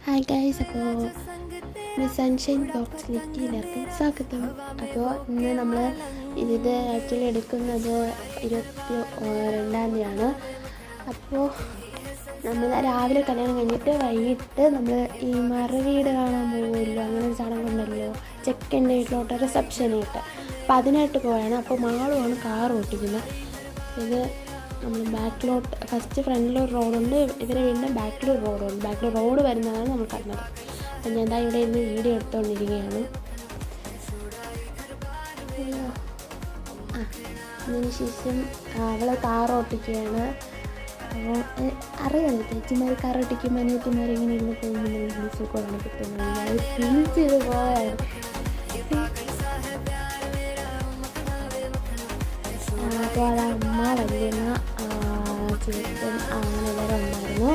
Hi guys, അപ്പോൾ miss sunshine ബോക്സിലേക്ക് എല്ലാവർക്കും സ്വാഗതം. അപ്പോൾ ഇന്ന് നമ്മൾ ഇത് ആക്ച്വലി എടുക്കുന്നത് 22-ാം തീയതിയാണ്. അപ്പോൾ നമ്മൾ രാവിലെ കല്യാണം കഴിഞ്ഞിട്ട് വൈകിട്ട് നമ്മൾ ഈ മറുവീട് കാണാൻ പോകുമല്ലോ, അങ്ങനെ ഒരു ചടങ്ങുണ്ടല്ലോ, ചെക്കൻ്റെ വീട്ടിലോട്ട് റിസപ്ഷനായിട്ട്. അപ്പോൾ അതിനായിട്ട് പോയാണ്. അപ്പോൾ മാളുമാണ് കാർ ഓട്ടിക്കുന്നത്. ഇത് നമ്മൾ ബാക്കിലോട്ട് ഫസ്റ്റ് ഫ്രണ്ടിലൊരു റോഡുണ്ട്, ഇവരെ വീടിൻ്റെ ബാക്കിലൊരു റോഡുണ്ട്. ബാക്കിൽ റോഡ് വരുന്നതാണ് നമ്മൾ കണ്ടത്. അപ്പം ഞാൻ എന്താ ഇവിടെ ഇന്ന് വീഡിയോ എടുത്തുകൊണ്ടിരിക്കുകയാണ്. അതിനുശേഷം അവൾ കാർ ഓട്ടിക്കുകയാണ്. അപ്പോൾ അറിയാമല്ലോ, ചേച്ചിമാർ കാർ ഓട്ടിക്കുമ്പോൾ അനിയത്തിമാർ ഇങ്ങനെ ഇരുന്ന് പോകുമ്പോൾ ഇംഗ്ലീഷൊക്കെയാണ് കിട്ടുന്നത്. അത് ഫീൽ ചെയ്ത് പോയാണ്. അപ്പോൾ അത് അമ്മ വല്യമ്മ ചേട്ടൻ അങ്ങനെ എല്ലാവരും ഉണ്ടായിരുന്നു.